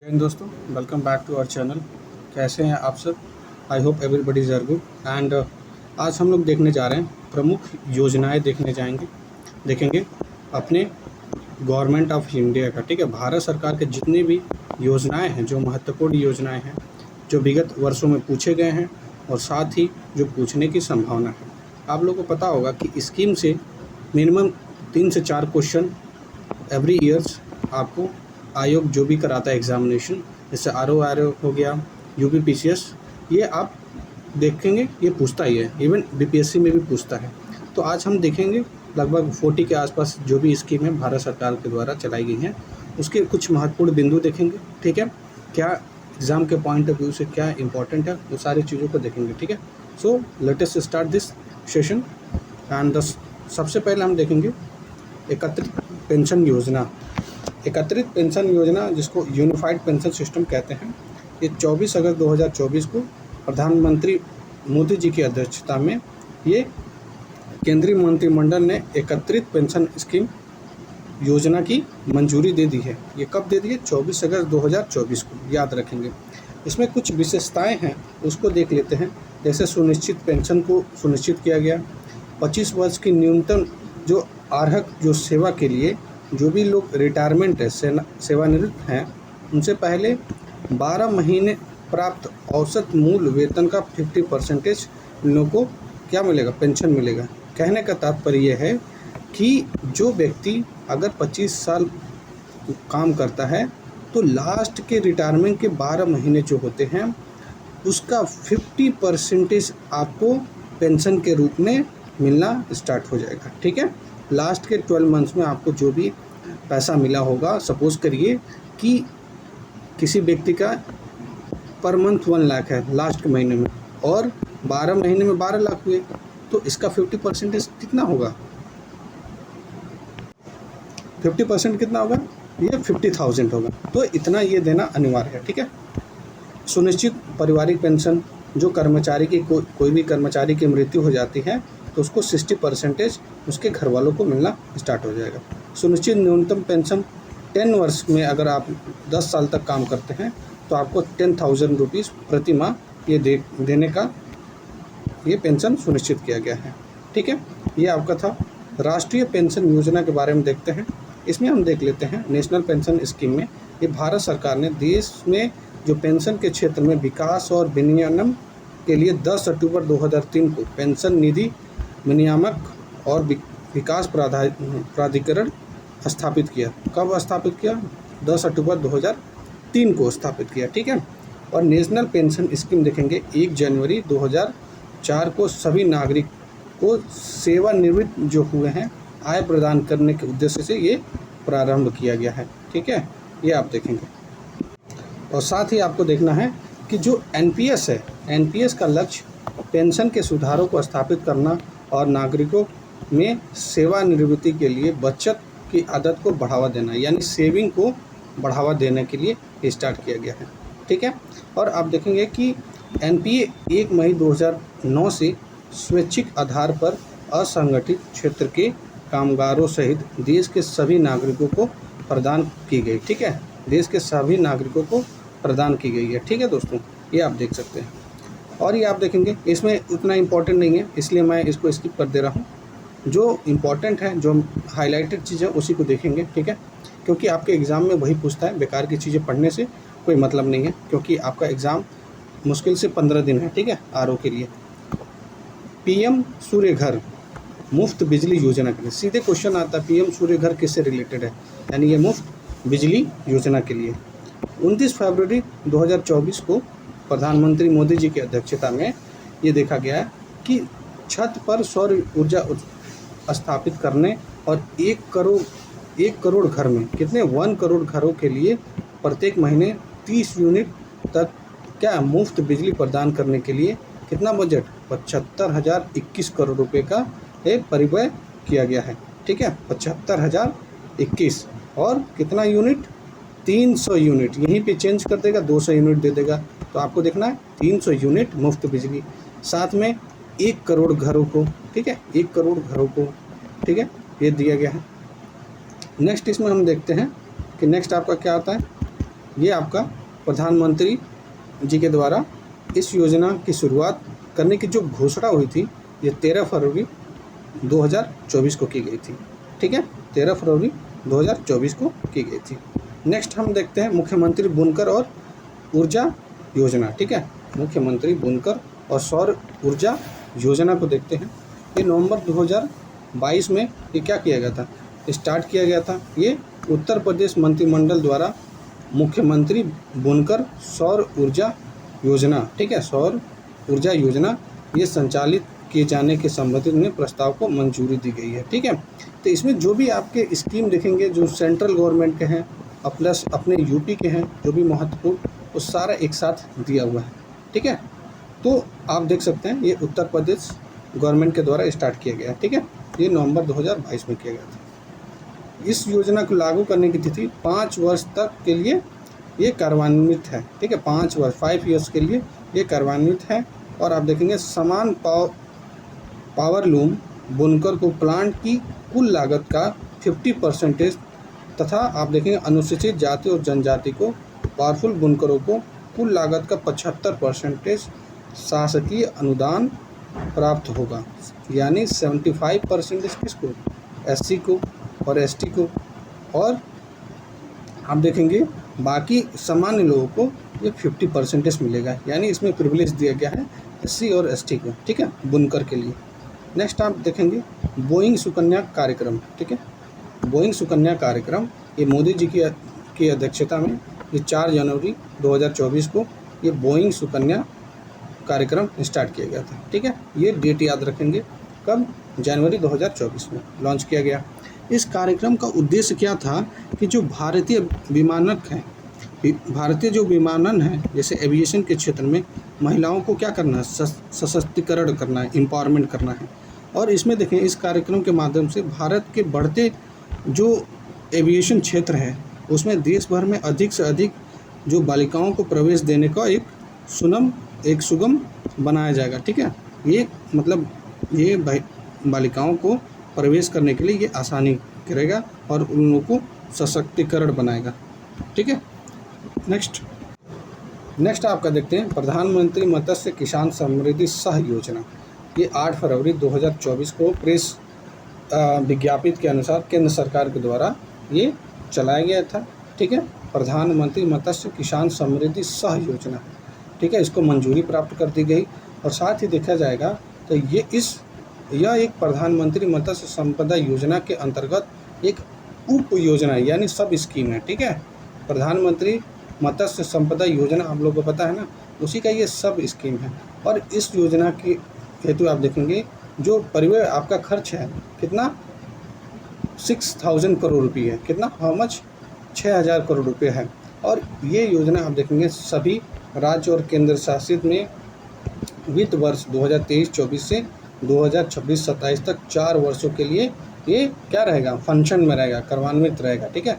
दोस्तों, welcome back to our channel. कैसे हैं आप सब? I hope everybody is are good. And आज हम लोग देखने जा रहे हैं प्रमुख योजनाएं देखेंगे अपने गवर्नमेंट ऑफ इंडिया का। ठीक है, भारत सरकार के जितनी भी योजनाएं हैं, जो महत्वपूर्ण योजनाएं हैं, जो विगत वर्षों में पूछे गए हैं और साथ ही जो पूछने की संभावना है। आप लोगों को पता होगा कि स्कीम से मिनिमम 3 से 4 क्वेश्चन एवरी ईयर्स आपको आयोग जो भी कराता है एग्जामिनेशन, जैसे आर हो गया, UPPCS, ये आप देखेंगे ये पूछता ही है। इवन BPSC में भी पूछता है। तो आज हम देखेंगे लगभग 40 के आसपास जो भी स्कीम है भारत सरकार के द्वारा चलाई गई हैं, उसके कुछ महत्वपूर्ण बिंदु देखेंगे। ठीक है, क्या एग्ज़ाम के पॉइंट ऑफ व्यू से क्या इंपॉर्टेंट है, वो सारी चीज़ों को देखेंगे। ठीक है, so let us start this session. And सबसे पहले हम देखेंगे एकत्रित पेंशन योजना। एकत्रित पेंशन योजना, जिसको यूनिफाइड पेंशन सिस्टम कहते हैं, ये 24 अगस्त 2024 को प्रधानमंत्री मोदी जी की अध्यक्षता में ये केंद्रीय मंत्रिमंडल ने एकत्रित पेंशन स्कीम योजना की मंजूरी दे दी है। ये कब दे दी है? 24 अगस्त 2024 को, याद रखेंगे। इसमें कुछ विशेषताएं हैं, उसको देख लेते हैं। जैसे सुनिश्चित पेंशन को सुनिश्चित किया गया, 25 वर्ष की न्यूनतम जो अर्हक जो सेवा के लिए जो भी लोग रिटायरमेंट है, सेवानिवृत्त हैं, उनसे पहले 12 महीने प्राप्त औसत मूल वेतन का 50% लोगों को क्या मिलेगा? पेंशन मिलेगा। कहने का तात्पर्य यह है कि जो व्यक्ति अगर 25 साल काम करता है तो लास्ट के रिटायरमेंट के 12 महीने जो होते हैं उसका 50% आपको पेंशन के रूप में मिलना स्टार्ट हो जाएगा। ठीक है, लास्ट के 12 मंथ्स में आपको जो भी पैसा मिला होगा, सपोज़ करिए कि किसी व्यक्ति का पर मंथ 1 लाख है लास्ट के महीने में, और 12 महीने में 12 लाख हुए, तो इसका 50% कितना होगा? 50% कितना होगा? ये 50,000 होगा। तो इतना ये देना अनिवार्य है। ठीक है, सुनिश्चित पारिवारिक पेंशन, जो कर्मचारी की कोई भी कर्मचारी की मृत्यु हो जाती है तो उसको 60% उसके घर वालों को मिलना स्टार्ट हो जाएगा। सुनिश्चित न्यूनतम पेंशन, 10 वर्ष में अगर आप 10 साल तक काम करते हैं तो आपको 10,000 रुपीज़ प्रति माह ये देने का ये पेंशन सुनिश्चित किया गया है। ठीक है, ये आपका था। राष्ट्रीय पेंशन योजना के बारे में देखते हैं। इसमें हम देख लेते हैं नेशनल पेंशन स्कीम में ये भारत सरकार ने देश में जो पेंशन के क्षेत्र में विकास और विनियमन के लिए 10 अक्टूबर 2003 को पेंशन निधि विनियामक और विकास प्राधिकरण स्थापित किया। कब स्थापित किया? 10 अक्टूबर 2003 को स्थापित किया। ठीक है, और नेशनल पेंशन स्कीम देखेंगे 1 जनवरी 2004 को सभी नागरिक को सेवानिवृत्त जो हुए हैं आय प्रदान करने के उद्देश्य से ये प्रारंभ किया गया है। ठीक है, ये आप देखेंगे। और साथ ही आपको देखना है कि जो NPS है, NPS का लक्ष्य पेंशन के सुधारों को स्थापित करना और नागरिकों में सेवानिवृत्ति के लिए बचत की आदत को बढ़ावा देना, यानी सेविंग को बढ़ावा देने के लिए स्टार्ट किया गया है। ठीक है, और आप देखेंगे कि NPA 1 मई 2009 से स्वैच्छिक आधार पर असंगठित क्षेत्र के कामगारों सहित देश के सभी नागरिकों को प्रदान की गई। ठीक है, देश के सभी नागरिकों को प्रदान की गई है। ठीक है दोस्तों, ये आप देख सकते हैं। और ये आप देखेंगे इसमें उतना इम्पोर्टेंट नहीं है, इसलिए मैं इसको स्किप कर दे रहा हूँ। जो इम्पोर्टेंट है, जो हाईलाइटेड चीज़ें उसी को देखेंगे। ठीक है, क्योंकि आपके एग्ज़ाम में वही पूछता है, बेकार की चीज़ें पढ़ने से कोई मतलब नहीं है, क्योंकि आपका एग्ज़ाम मुश्किल से 15 दिन है। ठीक है, RO के लिए। PM सूर्य घर मुफ्त बिजली योजना के लिए सीधे क्वेश्चन आता है, PM सूर्य घर किससे रिलेटेड है? यानी ये मुफ्त बिजली योजना के लिए 29 फरवरी 2024 को प्रधानमंत्री मोदी जी की अध्यक्षता में ये देखा गया है कि छत पर सौर ऊर्जा स्थापित करने और 1 करोड़ घर में कितने 1 करोड़ घरों के लिए प्रत्येक महीने 30 यूनिट तक क्या मुफ्त बिजली प्रदान करने के लिए कितना बजट? 75,021 करोड़ रुपए का एक परिव्यय किया गया है। ठीक है, 75,021 और कितना यूनिट? 300 यूनिट। यहीं पे चेंज कर देगा, 200 यूनिट दे देगा। तो आपको देखना है 300 यूनिट मुफ्त बिजली, साथ में 1 करोड़ घरों को। ठीक है, 1 करोड़ घरों को। ठीक है, ये दिया गया है। नेक्स्ट इसमें हम देखते हैं कि नेक्स्ट आपका क्या आता है, ये आपका प्रधानमंत्री जी के द्वारा इस योजना की शुरुआत करने की जो घोषणा हुई थी, ये 13 फरवरी 2024 को की गई थी। ठीक है, 13 फरवरी 2024 को की गई थी। नेक्स्ट हम देखते हैं मुख्यमंत्री बुनकर और ऊर्जा योजना। ठीक है, मुख्यमंत्री बुनकर और सौर ऊर्जा योजना को देखते हैं। ये नवंबर 2022 में ये क्या किया गया था, स्टार्ट किया गया था। ये उत्तर प्रदेश मंत्रिमंडल द्वारा मुख्यमंत्री बुनकर सौर ऊर्जा योजना, ठीक है, सौर ऊर्जा योजना ये संचालित किए जाने के संबंधित में प्रस्ताव को मंजूरी दी गई है। ठीक है, तो इसमें जो भी आपके स्कीम देखेंगे जो सेंट्रल गवर्नमेंट के हैं और प्लस अपने यूपी के हैं, जो भी महत्वपूर्ण, वो सारा एक साथ दिया हुआ है। ठीक है, तो आप देख सकते हैं ये उत्तर प्रदेश गवर्नमेंट के द्वारा स्टार्ट किया गया है। ठीक है, ये नवंबर 2022 में किया गया था। इस योजना को लागू करने की तिथि 5 वर्ष तक के लिए ये कार्यान्वित है। ठीक है, 5 वर्ष 5 ईयर्स के लिए ये कार्यान्वित है। और आप देखेंगे समान पावरलूम बुनकर को प्लांट की कुल लागत का 50% तथा आप देखेंगे अनुसूचित जाति और जनजाति को पावरफुल बुनकरों को कुल लागत का 75% शासकीय अनुदान प्राप्त होगा। यानी 75% किसको, एससी को और एसटी को, और आप देखेंगे बाकी सामान्य लोगों को ये 50% मिलेगा। यानी इसमें प्रिविलेज दिया गया है एससी और एसटी को। ठीक है, बुनकर के लिए। नेक्स्ट आप देखेंगे बोइंग सुकन्या कार्यक्रम। ठीक है, बोइंग सुकन्या कार्यक्रम ये मोदी जी की अध्यक्षता में ये 4 जनवरी 2024 को ये बोइंग सुकन्या कार्यक्रम स्टार्ट किया गया था। ठीक है, ये डेट याद रखेंगे, कब, जनवरी 2024 में लॉन्च किया गया। इस कार्यक्रम का उद्देश्य क्या था कि जो भारतीय विमानक हैं, भारतीय जो विमानन है, जैसे एविएशन के क्षेत्र में महिलाओं को क्या करना है, सशक्तिकरण करना है, एम्पावरमेंट करना है। और इसमें देखें इस कार्यक्रम के माध्यम से भारत के बढ़ते जो एविएशन क्षेत्र है उसमें देश भर में अधिक से अधिक जो बालिकाओं को प्रवेश देने का एक सुगम बनाया जाएगा। ठीक है, ये मतलब ये बालिकाओं को प्रवेश करने के लिए ये आसानी करेगा और उन लोगों को सशक्तिकरण बनाएगा। ठीक है, नेक्स्ट आपका देखते हैं प्रधानमंत्री मत्स्य किसान समृद्धि सह योजना। ये 8 फरवरी 2024 को प्रेस विज्ञापित के अनुसार केंद्र सरकार के द्वारा ये चलाया गया था। ठीक है, प्रधानमंत्री मत्स्य किसान समृद्धि सह योजना। ठीक है, इसको मंजूरी प्राप्त कर दी गई। और साथ ही देखा जाएगा तो यह एक प्रधानमंत्री मत्स्य संपदा योजना के अंतर्गत एक उप योजना यानी सब स्कीम है। ठीक है, प्रधानमंत्री मत्स्य संपदा योजना आप लोगों को पता है ना, उसी का ये सब स्कीम है। और इस योजना के हेतु आप देखेंगे जो परिव्यय आपका खर्च है कितना, 6000 करोड़ रुपये है। कितना, हाउ मच, 6000 करोड़ रुपये है। और ये योजना आप देखेंगे सभी राज्य और केंद्र शासित में वित्त वर्ष 2023-24 से 2026-27 तक 4 वर्षों के लिए ये क्या रहेगा, फंक्शन में रहेगा, कार्यान्वित रहेगा। ठीक है,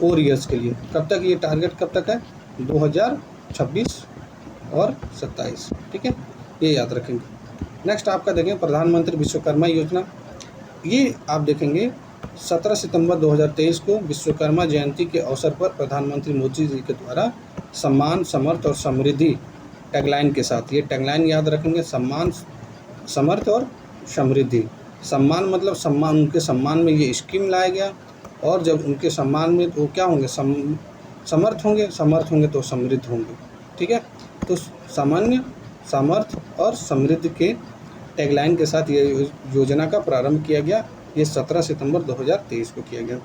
4 ईयर्स के लिए। कब तक, ये टारगेट कब तक है, 2026 और 27। ठीक है, ये याद रखेंगे। नेक्स्ट आपका देखें प्रधानमंत्री विश्वकर्मा योजना। ये आप देखेंगे 17 सितंबर 2023 को विश्वकर्मा जयंती के अवसर पर प्रधानमंत्री मोदी जी के द्वारा सम्मान, समर्थ और समृद्धि टैगलाइन के साथ, ये टैगलाइन याद रखेंगे, सम्मान, समर्थ और समृद्धि। सम्मान मतलब सम्मान, उनके सम्मान में ये स्कीम लाया गया। और जब उनके सम्मान में तो क्या होंगे, समर्थ होंगे तो समृद्ध होंगे। ठीक है, तो सामान्य, समर्थ और समृद्ध के टैगलाइन के साथ ये योजना का प्रारंभ किया गया। ये 17 सितंबर 2023 को किया गया।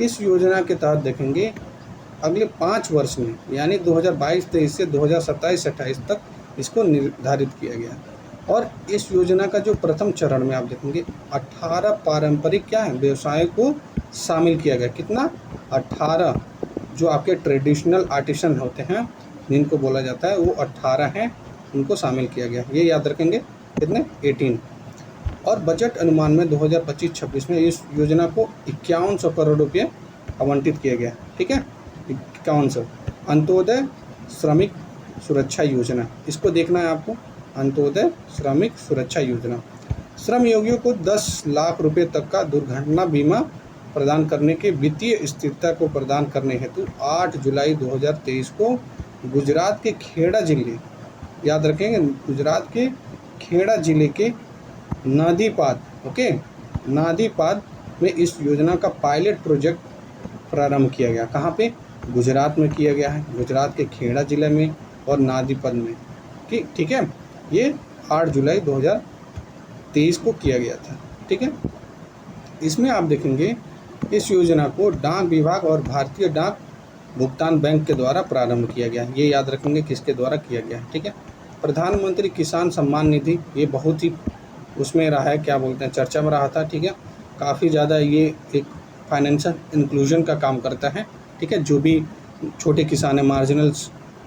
इस योजना के तहत देखेंगे अगले 5 वर्ष में यानी 2022-23 से 2027-28 तक इसको निर्धारित किया गया। और इस योजना का जो प्रथम चरण में आप देखेंगे 18 पारंपरिक क्या है व्यवसाय को शामिल किया गया। कितना, 18 जो आपके ट्रेडिशनल आर्टिसन होते हैं जिनको बोला जाता है वो 18 हैं, उनको शामिल किया गया। ये याद रखेंगे, कितने, 18। और बजट अनुमान में 2025-26 में इस योजना को 5100 करोड़ रुपये आवंटित किया गया। ठीक है, 5100। अंत्योदय श्रमिक सुरक्षा योजना, इसको देखना है आपको, अंत्योदय श्रमिक सुरक्षा योजना। श्रम योगियों को 10 लाख रुपए तक का दुर्घटना बीमा प्रदान करने के वित्तीय स्थिरता को प्रदान करने हेतु 8 जुलाई 2023 को गुजरात के खेड़ा जिले, याद रखेंगे, गुजरात के खेड़ा जिले के नादीपाद, ओके, नादीपाद में इस योजना का पायलट प्रोजेक्ट प्रारंभ किया गया। कहाँ पे? गुजरात में किया गया है, गुजरात के खेड़ा जिले में और नादीपद में, ठीक है। ये 8 जुलाई 2023 को किया गया था, ठीक है। इसमें आप देखेंगे इस योजना को डाक विभाग और भारतीय डाक भुगतान बैंक के द्वारा प्रारंभ किया गया। ये याद रखेंगे किसके द्वारा किया गया है, ठीक है। प्रधानमंत्री किसान सम्मान निधि, ये बहुत ही उसमें रहा है, क्या बोलते हैं, चर्चा में रहा था, ठीक है। काफ़ी ज़्यादा ये एक फाइनेंशियल इंक्लूजन का काम करता है, ठीक है। जो भी छोटे किसान हैं, मार्जिनल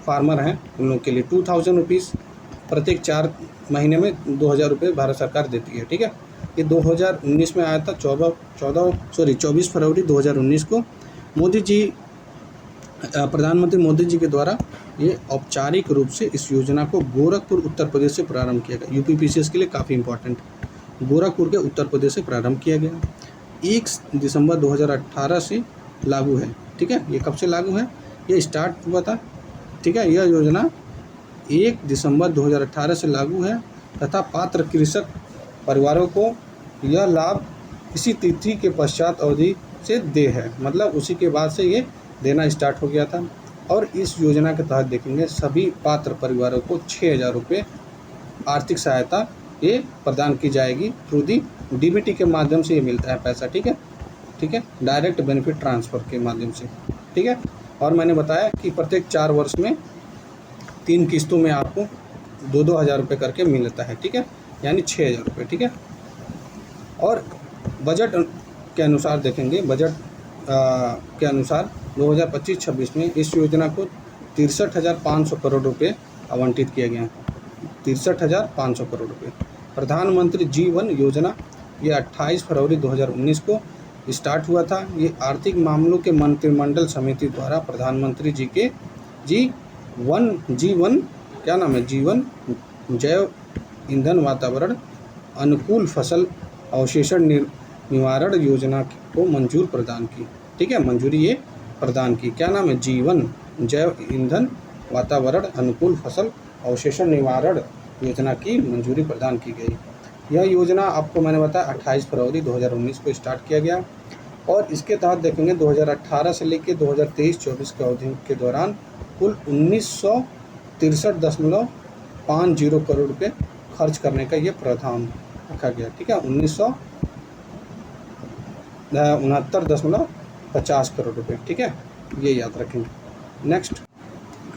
फार्मर हैं, उन लोगों के लिए 2000 रुपीज़ प्रत्येक 4 महीने में 2000 रुपये भारत सरकार देती है, ठीक है। ये 2019 में आया था, 24 फरवरी 2019 को मोदी जी, प्रधानमंत्री मोदी जी के द्वारा ये औपचारिक रूप से इस योजना को गोरखपुर उत्तर प्रदेश से प्रारंभ किया गया। यूपीपीसीएस के लिए काफ़ी इंपॉर्टेंट, गोरखपुर के उत्तर प्रदेश से प्रारंभ किया गया। 1 दिसंबर 2018 से लागू है, ठीक है। ये कब से लागू है? ये स्टार्ट हुआ था, ठीक है। यह योजना 1 दिसंबर 2018 से लागू है तथा पात्र कृषक परिवारों को यह लाभ इसी तिथि के पश्चात अवधि से दे है, मतलब उसी के बाद से ये देना स्टार्ट हो गया था। और इस योजना के तहत देखेंगे सभी पात्र परिवारों को 6000 रुपये आर्थिक सहायता ये प्रदान की जाएगी थ्रू दी डीबीटी के माध्यम से ये मिलता है पैसा, ठीक है, ठीक है, डायरेक्ट बेनिफिट ट्रांसफ़र के माध्यम से, ठीक है। और मैंने बताया कि प्रत्येक 4 वर्ष में 3 किस्तों में आपको 2-2 हज़ार रुपये करके मिलता है, ठीक है, यानी 6000 रुपये, ठीक है। और बजट के अनुसार देखेंगे, बजट के अनुसार 2025-26 में इस योजना को 63,500 करोड़ रुपये आवंटित किया गया है, 63,500 करोड़ रुपये। प्रधानमंत्री जीवन योजना ये 28 फरवरी 2019 को स्टार्ट हुआ था। ये आर्थिक मामलों के मंत्रिमंडल समिति द्वारा प्रधानमंत्री जी के जीवन क्या नाम है, जीवन जैव ईंधन वातावरण अनुकूल फसल अवशेषण निवारण योजना को मंजूर प्रदान की, ठीक है, मंजूरी ये प्रदान की। क्या नाम है? जीवन जैव ईंधन वातावरण अनुकूल फसल अवशेषण निवारण योजना की मंजूरी प्रदान की गई। यह योजना आपको मैंने बताया 28 फरवरी 2019 को स्टार्ट किया गया और इसके तहत देखेंगे 2018 से लेकर 2023-24 के अवधि के दौरान कुल 1963.50 करोड़ रुपये खर्च करने का ये प्रावधान रखा गया, ठीक है, 1969.50 करोड़ रुपये, ठीक है, ये याद रखेंगे।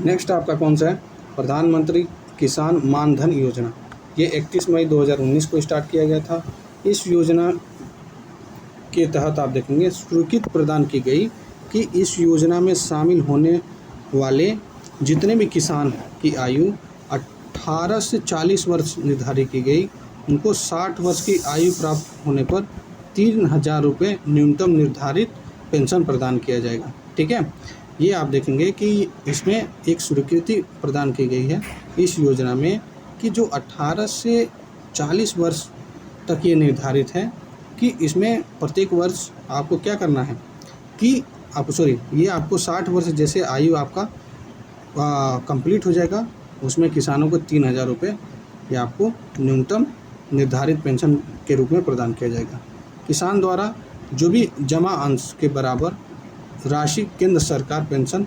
नेक्स्ट आपका कौन सा है? प्रधानमंत्री किसान मानधन योजना। ये 31 मई 2019 को स्टार्ट किया गया था। इस योजना के तहत आप देखेंगे स्वीकृति प्रदान की गई कि इस योजना में शामिल होने वाले जितने भी किसान की आयु 18 से 40 वर्ष निर्धारित की गई, उनको 60 वर्ष की आयु प्राप्त होने पर 3000 रुपये न्यूनतम निर्धारित पेंशन प्रदान किया जाएगा, ठीक है। ये आप देखेंगे कि इसमें एक स्वीकृति प्रदान की गई है इस योजना में कि जो 18 से 40 वर्ष तक ये निर्धारित है कि इसमें प्रत्येक वर्ष आपको क्या करना है कि ये आपको 60 वर्ष जैसे आयु आपका कंप्लीट हो जाएगा, उसमें किसानों को 3000 रुपये ये आपको न्यूनतम निर्धारित पेंशन के रूप में प्रदान किया जाएगा। किसान द्वारा जो भी जमा अंश के बराबर राशि केंद्र सरकार पेंशन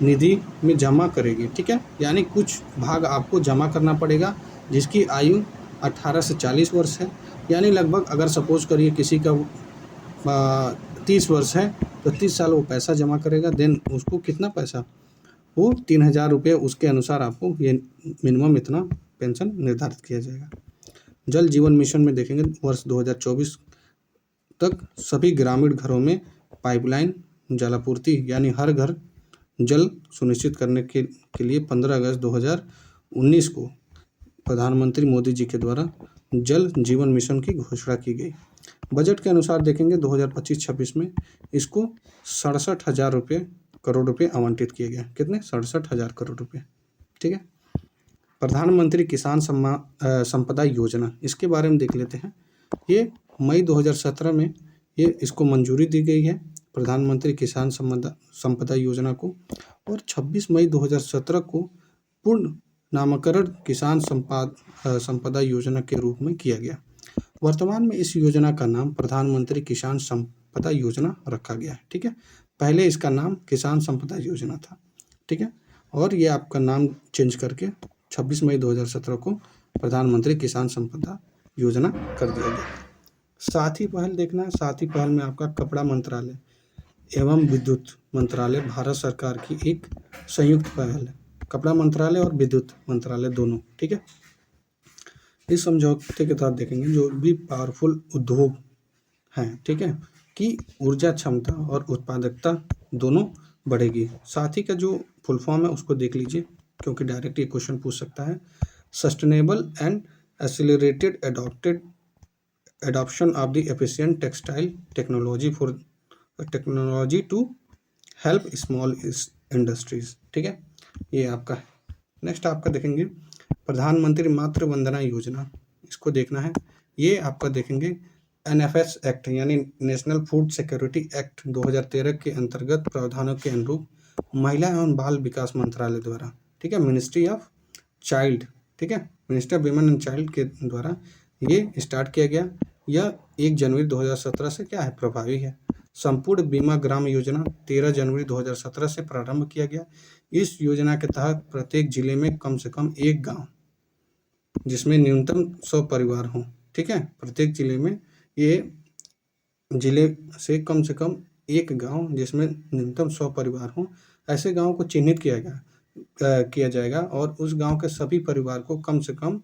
निधि में जमा करेगी, ठीक है, यानी कुछ भाग आपको जमा करना पड़ेगा जिसकी आयु 18 से 40 वर्ष है, यानी लगभग अगर सपोज करिए किसी का 30 वर्ष है तो 30 साल वो पैसा जमा करेगा, देन उसको कितना पैसा, वो 3000 रुपये, उसके अनुसार आपको ये मिनिमम इतना पेंशन निर्धारित किया जाएगा। जल जीवन मिशन में देखेंगे वर्ष 2024 तक सभी ग्रामीण घरों में पाइपलाइन जलापूर्ति यानी हर घर जल सुनिश्चित करने के लिए 15 अगस्त 2019 को प्रधानमंत्री मोदी जी के द्वारा जल जीवन मिशन की घोषणा की गई। बजट के अनुसार देखेंगे 2025-26 में इसको 67,000 करोड़ रुपये आवंटित किए गए। कितने? 67,000 करोड़ रुपये, ठीक है। प्रधानमंत्री किसान संपदा योजना, इसके बारे में देख लेते हैं। ये मई 2017 में ये इसको मंजूरी दी गई है प्रधानमंत्री किसान संपदा योजना को, और 26 मई 2017 को पूर्ण नामकरण किसान संपदा योजना के रूप में किया गया। वर्तमान में इस योजना का नाम प्रधानमंत्री किसान संपदा योजना रखा गया है। ठीक है, पहले इसका नाम किसान संपदा योजना था। ठीक है, और ये आपका नाम चेंज करके 26 मई 2017 को प्रधानमंत्री किसान संपदा योजना कर दिया गया। साथी पहल देखना है, साथी पहल में आपका कपड़ा मंत्रालय एवं विद्युत मंत्रालय भारत सरकार की एक संयुक्त पहल है। कपड़ा मंत्रालय और विद्युत मंत्रालय दोनों। ठीक है, इस समझौते के तहत देखेंगे जो भी पावरफुल उद्योग हैं, ठीक है, कि ऊर्जा क्षमता और उत्पादकता दोनों बढ़ेगी। साथ ही का जो फुल फॉर्म है उसको देख लीजिए, क्योंकि डायरेक्ट ये क्वेश्चन पूछ सकता है। Sustainable and accelerated adoption of the efficient textile technology to help small industries। ठीक है, ये आपका है। नेक्स्ट आपका देखेंगे प्रधानमंत्री मातृ वंदना योजना, इसको देखना है। ये आपका देखेंगे NFS एक्ट यानी नेशनल फूड सिक्योरिटी एक्ट 2013 के अंतर्गत प्रावधानों के अनुरूप महिला एवं बाल विकास मंत्रालय द्वारा, ठीक है, मिनिस्ट्री ऑफ चाइल्ड, ठीक है, ministry of women and child के द्वारा ये स्टार्ट किया गया। यह 1 जनवरी 2017 से क्या है, प्रभावी है। संपूर्ण बीमा ग्राम योजना 13 जनवरी 2017 से प्रारंभ किया गया। इस योजना के तहत प्रत्येक जिले में कम से कम एक गांव जिसमें न्यूनतम 100 परिवार हों, ठीक है, प्रत्येक जिले में ये जिले से कम एक गांव जिसमें न्यूनतम 100 परिवार हों, ऐसे गांवों को चिन्हित किया जाएगा और उस गांव के सभी परिवार को कम से कम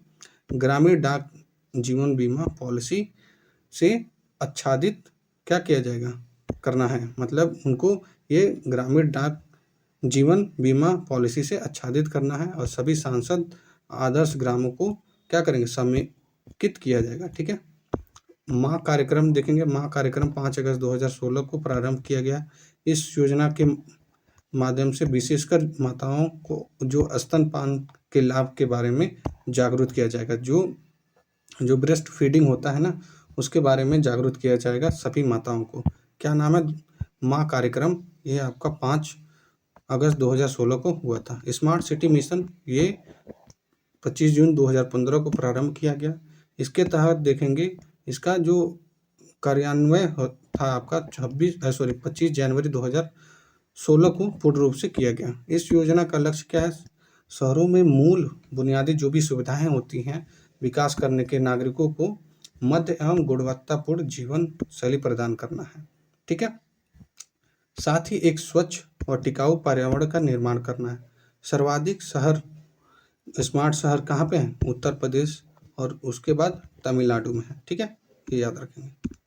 ग्रामीण डाक जीवन बीमा पॉलिसी से आच्छादित क्या किया जाएगा, करना है। मतलब उनको ये ग्रामीण डाक जीवन बीमा पॉलिसी से आच्छादित करना है और सभी सांसद आदर्श ग्रामों को क्या करेंगे, समेकित किया जाएगा। ठीक है, माँ कार्यक्रम देखेंगे। माँ कार्यक्रम 5 अगस्त 2016 को प्रारंभ किया गया। इस योजना के माध्यम से विशेषकर माताओं को जो स्तनपान के लाभ के बारे में जागरूक किया जाएगा। जो ब्रेस्ट फीडिंग होता है ना, उसके बारे में जागरूक किया जाएगा सभी माताओं को। क्या नाम है, माँ कार्यक्रम। ये आपका 5 अगस्त 2016 को हुआ था। स्मार्ट सिटी मिशन ये 25 जून 2015 को प्रारंभ किया गया। इसके तहत देखेंगे इसका जो कार्यान्वयन था आपका 25 जनवरी 2016 को पूर्ण रूप से किया गया। इस योजना का लक्ष्य क्या है, शहरों में मूल बुनियादी जो भी सुविधाएं होती हैं विकास करने के नागरिकों को मध्य एवं गुणवत्तापूर्ण जीवन शैली प्रदान करना है। ठीक है, साथ ही एक स्वच्छ और टिकाऊ पर्यावरण का निर्माण करना है। सर्वाधिक स्मार्ट शहर कहाँ पे हैं, उत्तर प्रदेश और उसके बाद तमिलनाडु में है। ठीक है, ये याद रखेंगे।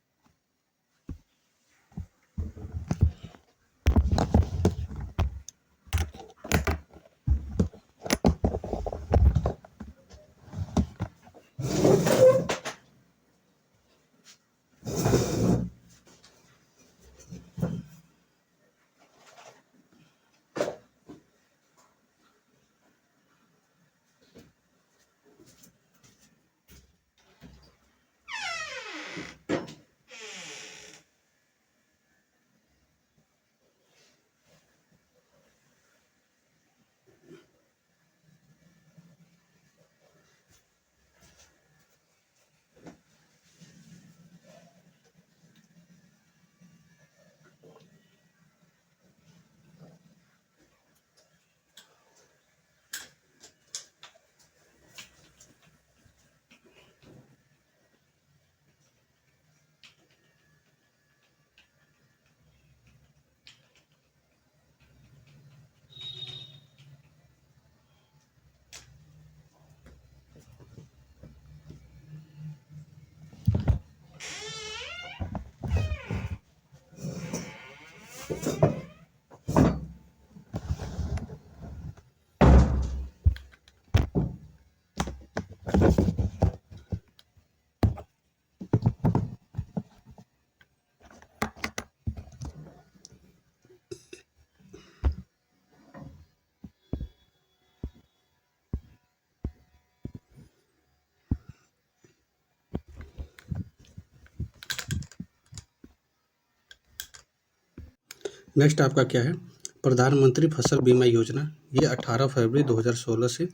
नेक्स्ट आपका क्या है, प्रधानमंत्री फसल बीमा योजना। ये 18 फरवरी 2016 से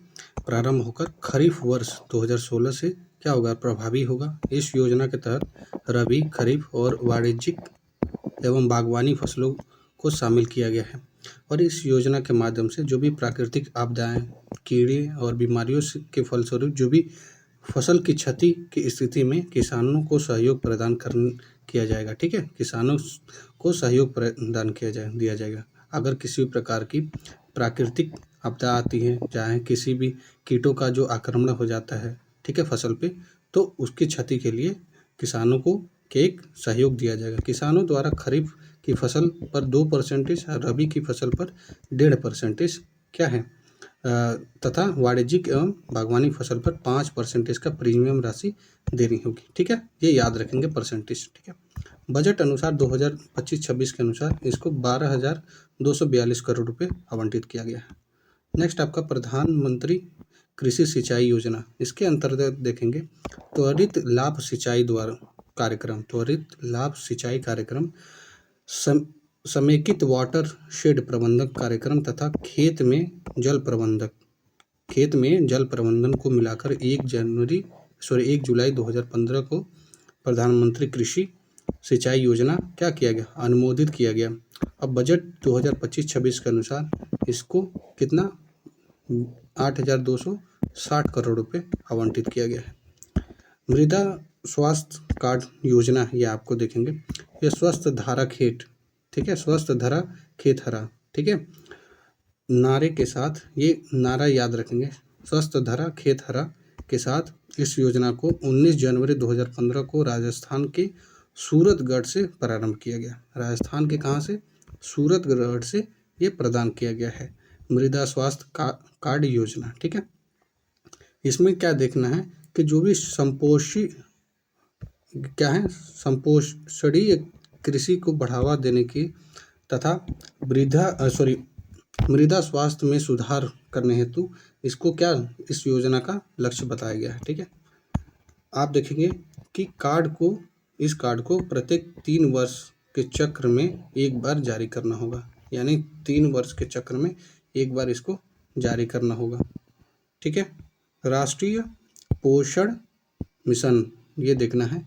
प्रारंभ होकर खरीफ वर्ष 2016 से क्या होगा, प्रभावी होगा। इस योजना के तहत रबी, खरीफ और वाणिज्यिक एवं बागवानी फसलों को शामिल किया गया है। और इस योजना के माध्यम से जो भी प्राकृतिक आपदाएं, कीड़े और बीमारियों के फलस्वरूप जो भी फसल की क्षति की स्थिति में किसानों को सहयोग प्रदान किया जाएगा। ठीक है, किसानों को सहयोग प्रदान दिया जाएगा। अगर किसी प्रकार की प्राकृतिक आपदा आती है, चाहे किसी भी कीटों का जो आक्रमण हो जाता है, ठीक है, फसल पे, तो उसकी क्षति के लिए किसानों को एक सहयोग दिया जाएगा। किसानों द्वारा खरीफ की फसल पर 2% और रबी की फसल पर 1.5% क्या है, तथा वाणिज्यिक एवं बागवानी फसल पर 5% का प्रीमियम राशि देनी होगी। ठीक है, ये याद रखेंगे परसेंटेज। ठीक है, बजट अनुसार 2025-26 के अनुसार इसको 12,242 करोड़ रुपए आवंटित किया गया है। नेक्स्ट आपका प्रधानमंत्री कृषि सिंचाई योजना। इसके अंतर्गत देखेंगे त्वरित लाभ सिंचाई द्वारा कार्यक्रम, त्वरित लाभ सिंचाई कार्यक्रम, समेकित वाटर शेड प्रबंधन कार्यक्रम तथा खेत में जल प्रबंधन को मिलाकर 1 जुलाई 2015 को प्रधानमंत्री कृषि सिंचाई योजना क्या किया गया, अनुमोदित किया गया। अब बजट 2025-26 के अनुसार इसको कितना 8,260 करोड़ रुपए आवंटित किया गया है। मृदा स्वास्थ्य कार्ड योजना, ये आपको देखेंगे, ये स्वस्थ धारा खेत, ठीक है, स्वस्थ धारा खेत हरा, ठीक है, नारे के साथ, ये नारा याद रखेंगे, स्वस्थ धारा खेत हरा के साथ इस योजना को 19 जनवरी 2015 को राजस्थान के सूरतगढ़ से प्रारंभ किया गया। राजस्थान के कहाँ से, सूरतगढ़ से ये प्रदान किया गया है मृदा स्वास्थ्य कार्ड योजना। ठीक है, इसमें क्या देखना है कि जो भी संपोषणीय कृषि को बढ़ावा देने की तथा मृदा स्वास्थ्य में सुधार करने हेतु इसको क्या, इस योजना का लक्ष्य बताया गया है। ठीक है, आप देखेंगे कि इस कार्ड को प्रत्येक 3 वर्ष के चक्र में एक बार जारी करना होगा, यानी 3 वर्ष के चक्र में एक बार इसको जारी करना होगा। ठीक है, राष्ट्रीय पोषण मिशन, ये देखना है,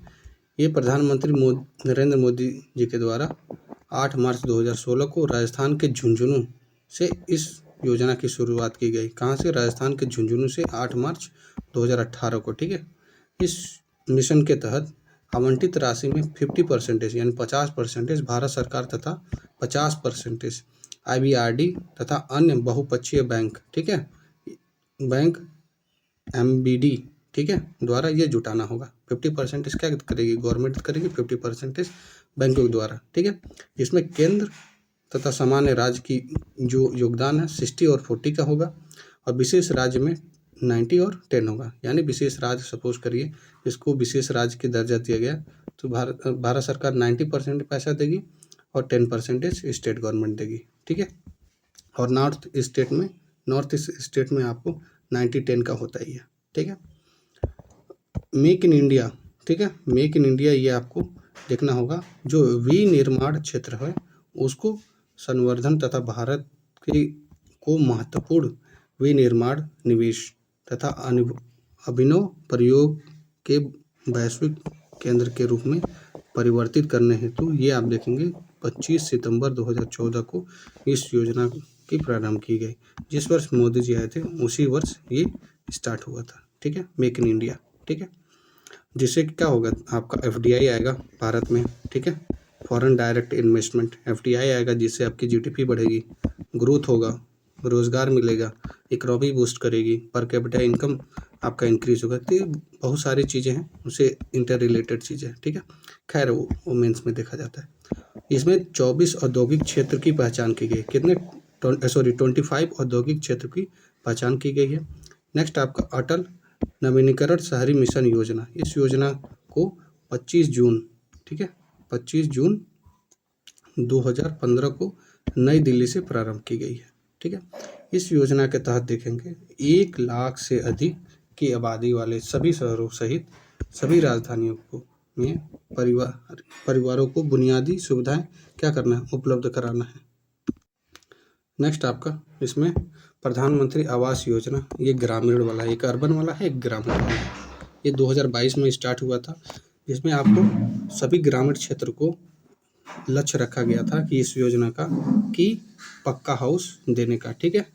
ये प्रधानमंत्री नरेंद्र मोदी जी के द्वारा 8 मार्च 2016 को राजस्थान के झुंझुनू से इस योजना की शुरुआत की गई। कहाँ से, राजस्थान के झुंझुनू से 8 मार्च 2018 को। ठीक है, इस मिशन के तहत आवंटित राशि में 50% यानी 50% भारत सरकार तथा 50% IBRD तथा अन्य बहुपक्षीय बैंक, ठीक है, बैंक MBD, ठीक है, द्वारा ये जुटाना होगा। 50% क्या करेगी, गवर्नमेंट करेगी, 50% बैंकों द्वारा। ठीक है, इसमें केंद्र तथा सामान्य राज्य की जो योगदान है 60 और 40 का होगा, और विशेष राज्य में 90 और 10 होगा। यानी विशेष राज्य, सपोज करिए इसको विशेष राज्य की दर्जा दिया गया, तो भारत सरकार 90% पैसा देगी और 10% स्टेट गवर्नमेंट देगी। ठीक है, और नॉर्थ ईस्ट स्टेट में आपको 90-10 का होता ही है। ठीक है, मेक इन इंडिया, ठीक है, मेक इन इंडिया, ये आपको देखना होगा, जो विनिर्माण क्षेत्र है उसको संवर्धन तथा भारत को महत्वपूर्ण विनिर्माण निवेश तथा अभिनव प्रयोग के वैश्विक केंद्र के रूप में परिवर्तित करने हेतु ये आप देखेंगे 25 सितंबर 2014 को इस योजना की प्रारंभ की गई। जिस वर्ष मोदी जी आए थे उसी वर्ष ये स्टार्ट हुआ था। ठीक है, मेक इन इंडिया। ठीक है, जिससे क्या होगा, आपका FDI आएगा भारत में। ठीक है, फॉरेन डायरेक्ट इन्वेस्टमेंट, FDI आएगा, जिससे आपकी GDP बढ़ेगी, ग्रोथ होगा, रोजगार मिलेगा, इकोनॉमी बूस्ट करेगी, पर कैपिटा इनकम आपका इंक्रीज होगा। तो ये बहुत सारी चीज़ें हैं, उससे इंटर रिलेटेड चीज़ें हैं। ठीक है, खैर वो मेंस में देखा जाता है। इसमें 24 औद्योगिक क्षेत्र की पहचान की गई, 25 औद्योगिक क्षेत्र की पहचान की गई है। नेक्स्ट आपका अटल नवीनीकरण शहरी मिशन योजना, इस योजना को 25 जून, ठीक है, 25 जून 2015 को नई दिल्ली से प्रारंभ की गई है। ठीक है, इस योजना के तहत देखेंगे 1 लाख से अधिक की आबादी वाले सभी शहरों सहित सभी राजधानियों को में परिवारों को बुनियादी सुविधाएं क्या करना है, उपलब्ध कराना है। नेक्स्ट आपका इसमें प्रधानमंत्री आवास योजना, ये ग्रामीण वाला, एक अर्बन वाला है, एक ग्रामीण वाला है। ये 2022 में स्टार्ट हुआ था, जिसमें आपको सभी ग्रामीण क्षेत्र को लक्ष्य रखा गया था कि इस योजना का कि पक्का हाउस देने का, ठीक है।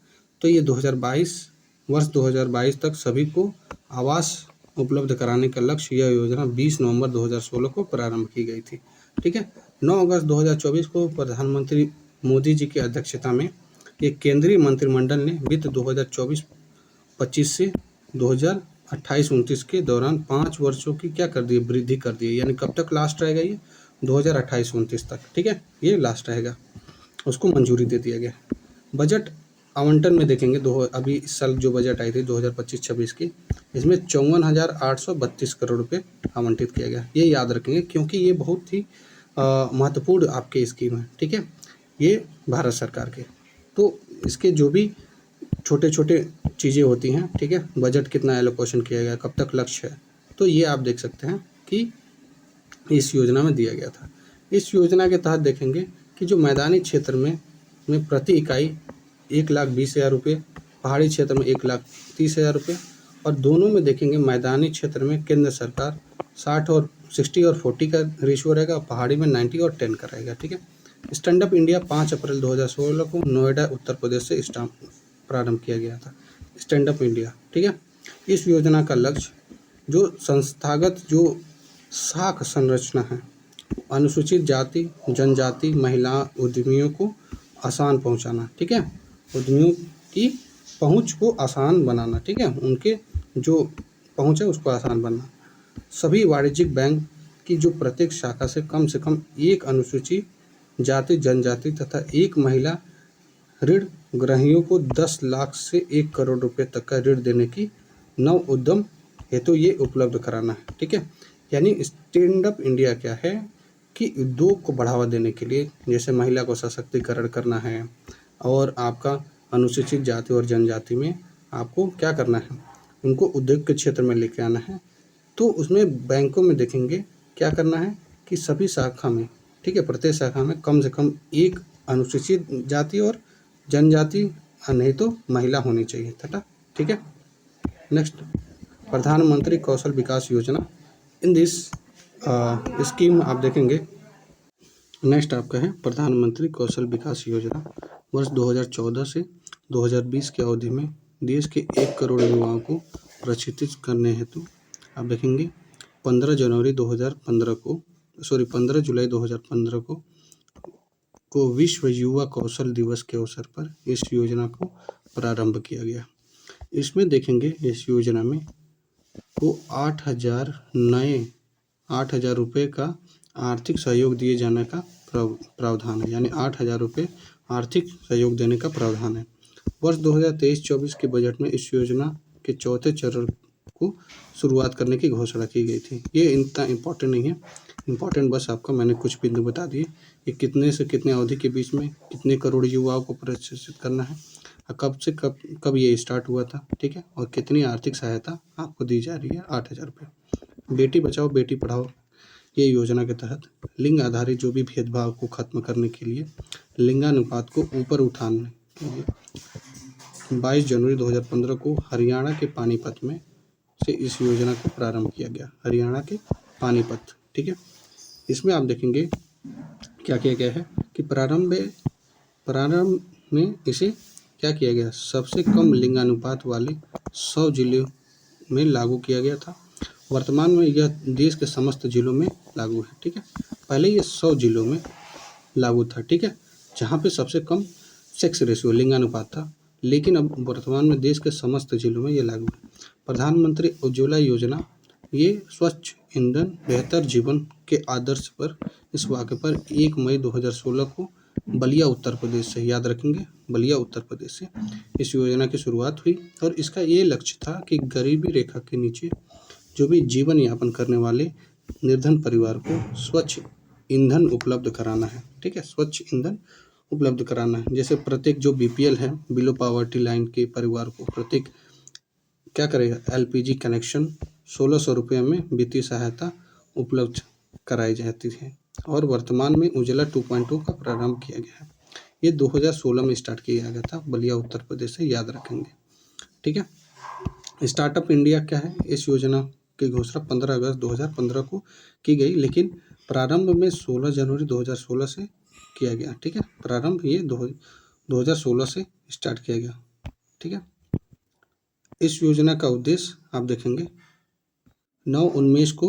तो ये 2022 वर्ष 2022 तक सभी को आवास उपलब्ध कराने का लक्ष्य यह योजना 20 नवंबर 2016 को प्रारंभ की गई थी, ठीक है। 9 अगस्त 2024 को प्रधानमंत्री मोदी जी की अध्यक्षता में एक केंद्रीय मंत्रिमंडल ने वित्त 2024-25 से 2028-29 के दौरान 5 वर्षों की क्या कर दी, वृद्धि कर दी। यानी कब तक लास्ट रहेगा ये, 2028-29 तक, ठीक है, ये लास्ट रहेगा, उसको मंजूरी दे दिया गया। बजट आवंटन में देखेंगे अभी इस साल जो बजट आई थी 2025-26 की, इसमें 54,832 करोड़ रुपये आवंटित किया गया। ये याद रखेंगे क्योंकि ये बहुत ही महत्वपूर्ण आपके स्कीम है, ठीक है, ये भारत सरकार के। तो इसके जो भी छोटे छोटे चीज़ें होती हैं, ठीक है, बजट कितना एलोकेशन किया गया, कब तक लक्ष्य है, तो ये आप देख सकते हैं कि इस योजना में दिया गया था। इस योजना के तहत देखेंगे कि जो मैदानी क्षेत्र में प्रति इकाई 1,20,000 रुपये, पहाड़ी क्षेत्र में 1,30,000 रुपये, और दोनों में देखेंगे मैदानी क्षेत्र में केंद्र सरकार 60 और 40 का रेशियो रहेगा, पहाड़ी में 90 और 10 का रहेगा, ठीक है। स्टैंड अप इंडिया 5 अप्रैल 2016 को नोएडा उत्तर प्रदेश से प्रारंभ किया गया था, स्टैंड अप इंडिया, ठीक है। इस योजना का लक्ष्य जो संस्थागत जो साख संरचना है, अनुसूचित जाति जनजाति महिला उद्यमियों को आसान पहुंचाना, ठीक है, उद्यमियों की पहुंच को आसान बनाना, ठीक है, उनके जो पहुंच है उसको आसान बनना। सभी वाणिज्यिक बैंक की जो प्रत्येक शाखा से कम एक अनुसूचित जाति जनजाति तथा एक महिला ऋण ग्रहियों को 10 लाख से 1 करोड़ रुपए तक का ऋण देने की नव उद्यम हेतु ये उपलब्ध कराना है, ठीक है। यानी स्टैंड अप इंडिया क्या है कि उद्योग को बढ़ावा देने के लिए, जैसे महिला को सशक्तिकरण करना है और आपका अनुसूचित जाति और जनजाति में आपको क्या करना है, उनको उद्योग के क्षेत्र में लेके आना है। तो उसमें बैंकों में देखेंगे क्या करना है कि सभी शाखा में, ठीक है, प्रत्येक शाखा में कम से कम एक अनुसूचित जाति और जनजाति, नहीं तो महिला होनी चाहिए तथा, ठीक है। नेक्स्ट, प्रधानमंत्री कौशल विकास योजना, इन दिस स्कीम आप देखेंगे। नेक्स्ट आपका है प्रधानमंत्री कौशल विकास योजना, वर्ष 2014 से 2020 की अवधि में देश के 1 करोड़ युवाओं को प्रशिक्षित करने हेतु आप देखेंगे 15 जुलाई 2015 को विश्व युवा कौशल दिवस के अवसर पर इस योजना को प्रारंभ किया गया। इसमें देखेंगे इस योजना में को 8,000 रुपये का आर्थिक सहयोग दिए जाने का प्रावधान है, यानी 8,000 रुपये आर्थिक सहयोग देने का प्रावधान है। वर्ष 2023-24 के बजट में इस योजना के चौथे चरण को शुरुआत करने की घोषणा की गई थी। ये इतना इम्पोर्टेंट नहीं है, इम्पोर्टेंट बस आपका मैंने कुछ बिंदु बता दिए कि कितने से कितने अवधि के बीच में कितने करोड़ युवाओं को प्रशिक्षित करना है, कब से कब ये स्टार्ट हुआ था, ठीक है, और कितनी आर्थिक सहायता आपको दी जा रही है, 8,000 रुपये। बेटी बचाओ बेटी पढ़ाओ ये योजना के तहत लिंग आधारित जो भी भेदभाव को खत्म करने के लिए, लिंगानुपात को ऊपर उठाने के लिए 22 जनवरी 2015 को हरियाणा के पानीपत में से इस योजना को प्रारंभ किया गया, हरियाणा के पानीपत, ठीक है। इसमें आप देखेंगे क्या किया गया है कि प्रारंभ में इसे क्या किया गया, सबसे कम लिंगानुपात वाले 100 जिलों में लागू किया गया था। वर्तमान में यह देश के समस्त जिलों में लागू है, ठीक है। पहले ये 100 जिलों में लागू था, ठीक है, जहाँ पे सबसे कम सेक्स रेशियो लिंगानुपात था, लेकिन अब वर्तमान में देश के समस्त जिलों में ये लागू है। प्रधानमंत्री उज्ज्वला योजना, ये स्वच्छ ईंधन बेहतर जीवन के आदर्श पर इस वाक़े पर 1 मई 2016 को बलिया उत्तर प्रदेश से, याद रखेंगे बलिया उत्तर प्रदेश से इस योजना की शुरुआत हुई और इसका ये लक्ष्य था कि गरीबी रेखा के नीचे जो भी जीवन यापन करने वाले निर्धन परिवार को स्वच्छ ईंधन उपलब्ध कराना है, ठीक है, स्वच्छ ईंधन उपलब्ध कराना है। जैसे प्रत्येक जो बीपीएल है, बिलो पॉवर्टी लाइन के परिवार को प्रत्येक क्या करेगा, एलपीजी कनेक्शन 1,600 रुपये में वित्तीय सहायता उपलब्ध कराई जाती है और वर्तमान में उजाला 2.0 का प्रारंभ किया गया है। ये 2016 में स्टार्ट किया गया था, बलिया उत्तर प्रदेश से, याद रखेंगे। ठीक है। स्टार्टअप इंडिया क्या है? इस योजना की घोषणा 15 अगस्त 2015 को की गई, लेकिन प्रारंभ में 16 जनवरी 2016 से किया गया। ठीक है, प्रारंभ ये 2016 से स्टार्ट किया गया। ठीक है। इस योजना का उद्देश्य आप देखेंगे नव उन्मेष को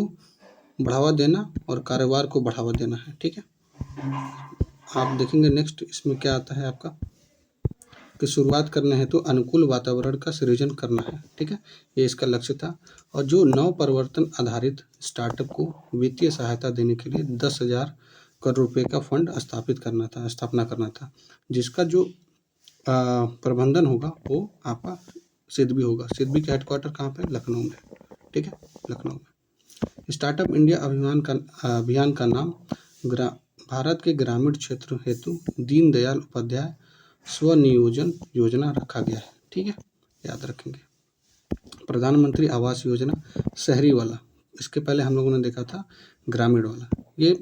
बढ़ावा देना और कारोबार को बढ़ावा देना है। ठीक है। आप देखेंगे नेक्स्ट इसमें क्या आता है आपका कि शुरुआत करने हेतु अनुकूल वातावरण का सृजन करना है। ठीक है, ये इसका लक्ष्य था। और जो नव परिवर्तन आधारित स्टार्टअप को वित्तीय सहायता देने के लिए 10,000 करोड़ रुपए का फंड स्थापना करना था, जिसका जो प्रबंधन होगा वो आपका सिडबी होगा। सिडबी का हेडक्वार्टर कहाँ पे? लखनऊ में। ठीक है, लखनऊ में। स्टार्टअप इंडिया अभियान का नाम भारत के ग्रामीण क्षेत्र हेतु दीनदयाल उपाध्याय स्वनियोजन योजना रखा गया है। ठीक है, याद रखेंगे। प्रधानमंत्री आवास योजना शहरी वाला, इसके पहले हम लोगों ने देखा था ग्रामीण वाला। ये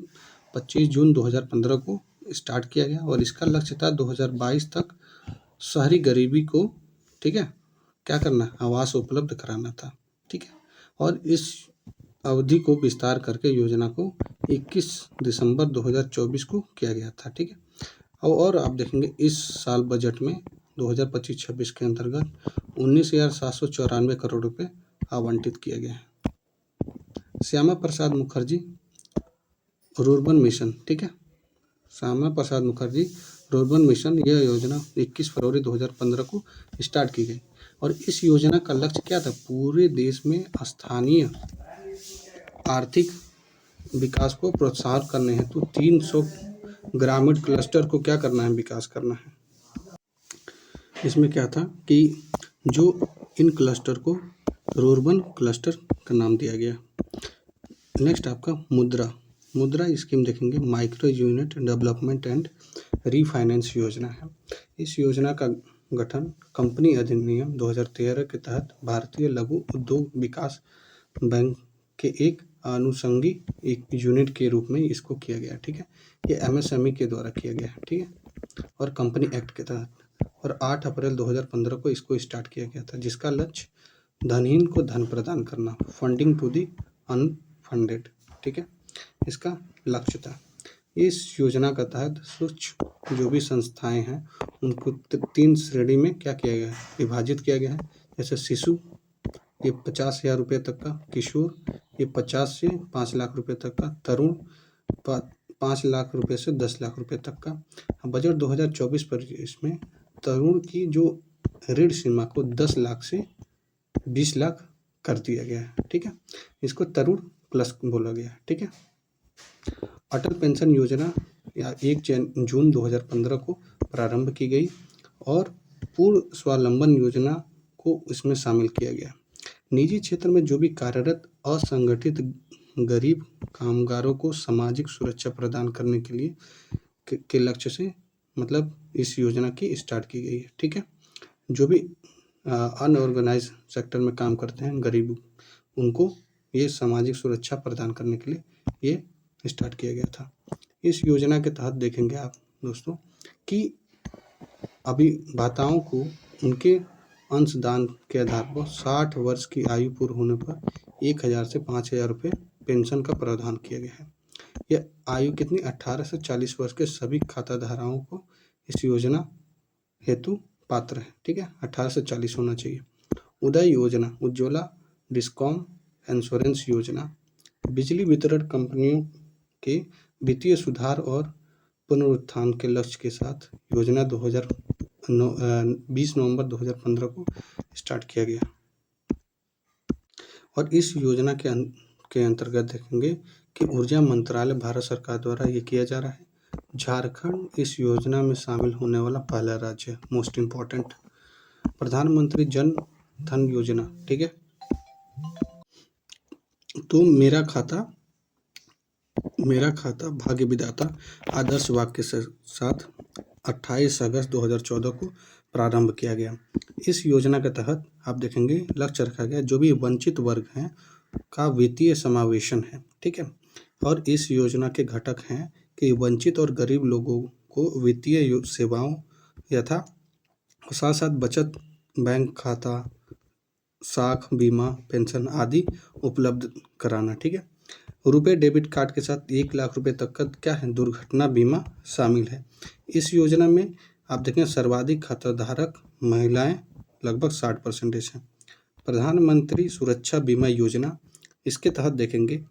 25 जून 2015 को स्टार्ट किया गया और इसका लक्ष्य था 2022 तक शहरी गरीबी को, ठीक है, क्या करना, आवास उपलब्ध कराना था। ठीक है, और इस अवधि को विस्तार करके योजना को 21 दिसंबर 2024 को किया गया था। ठीक है, और आप देखेंगे इस साल बजट में 2025-26 के अंतर्गत 19,794 करोड़ रुपए आवंटित किए गए हैं। श्यामा प्रसाद मुखर्जी रूर्बन मिशन, ठीक है, श्यामा प्रसाद मुखर्जी रूर्बन मिशन, यह योजना 21 फरवरी 2015 को स्टार्ट की गई और इस योजना का लक्ष्य क्या था? पूरे देश में स्थानीय आर्थिक विकास को प्रोत्साहन करने हेतु 300 ग्रामीण क्लस्टर को क्या करना है? विकास करना है। इसमें क्या था कि जो इन क्लस्टर को रूर्बन क्लस्टर का नाम दिया गया। नेक्स्ट आपका मुद्रा स्कीम देखेंगे, micro unit development and refinance योजना है। इस योजना का गठन कंपनी अधिनियम 2013 के तहत भारतीय लघु उद्योग विकास बैंक के एक अनुषंगी एक यूनिट के रूप में इसको किया गया। ठीक है, ये MSME के द्वारा किया गया है। ठीक है, और कंपनी एक्ट के तहत, और 8 अप्रैल 2015 को इसको स्टार्ट किया गया था, जिसका लक्ष्य धनहीन को धन प्रदान करना, फंडिंग टू दी अनफंडेड। ठीक है, इसका लक्ष्य था। इस योजना का तहत सूक्ष्म जो भी संस्थाएं हैं उनको 3 श्रेणी में क्या किया गया है? विभाजित किया गया है। जैसे शिशु, ये 50,000 रुपये तक का, किशोर ये 50 से 5 लाख रुपए तक का, तरुण 5 लाख रुपए से 10 लाख रुपए तक का। बजट 2024 पर इसमें तरुण की जो ऋण सीमा को 10 लाख से 20 लाख कर दिया गया है। ठीक है, इसको तरुण प्लस बोला गया है। ठीक है, अटल पेंशन योजना 1 जून 2015 को प्रारंभ की गई और पूर्ण स्वावलंबन योजना को इसमें शामिल किया गया। निजी क्षेत्र में जो भी कार्यरत असंगठित गरीब कामगारों को सामाजिक सुरक्षा प्रदान करने के लिए के लक्ष्य से मतलब इस योजना की स्टार्ट की गई है। ठीक है, जो भी अनऑर्गेनाइज सेक्टर में काम करते हैं गरीब, उनको ये सामाजिक सुरक्षा प्रदान करने के लिए ये स्टार्ट किया गया था। इस योजना के तहत देखेंगे आप दोस्तों कि अभिभाताओं को उनके अंशदान के आधार पर 60 वर्ष की आयु पूर्ण होने पर 1,000 से 5,000 रुपये पेंशन का प्रावधान किया गया है। यह आयु कितनी? 18 से 40 वर्ष के सभी खाताधारकों को इस योजना हेतु पात्र है। ठीक है, 18 से 40 होना चाहिए। उदय योजना, उज्ज्वला डिस्कॉम इंश्योरेंस योजना, बिजली वितरण कंपनियों के वित्तीय सुधार और पुनरुत्थान के लक्ष्य के साथ योजना 20 नवंबर 2015 को स्टार्ट किया गया और इस योजना के अंतर्गत देखेंगे कि ऊर्जा मंत्रालय भारत सरकार द्वारा ये किया जा रहा है। झारखंड इस योजना में शामिल होने वाला पहला राज्य है। मोस्ट इम्पोर्टेंट, प्रधानमंत्री जन धन योजना। ठीक है, तो मेरा खाता भाग्य विधाता आदर्श वाक्य के साथ 28 अगस्त 2014 को प्रारंभ किया गया। इस योजना के तहत आप देखेंगे लक्ष्य रखा गया जो भी वंचित वर्ग हैं का वित्तीय समावेशन है, ठीक है। और इस योजना के घटक हैं कि वंचित और गरीब लोगों को वित्तीय सेवाओं यथा साथ साथ बचत बैंक खाता, साख, बीमा, पेंशन आदि उपलब्ध कराना, ठीक है। रुपए डेबिट कार्ड के साथ 1 लाख रुपए तक का क्या है, दुर्घटना बीमा शामिल है। इस योजना में आप देखें सर्वाधिक खाताधारक महिलाएं लगभग 60% हैं। प्रधानमंत्री सुरक्षा बीमा योजना, इसके तहत देखेंगे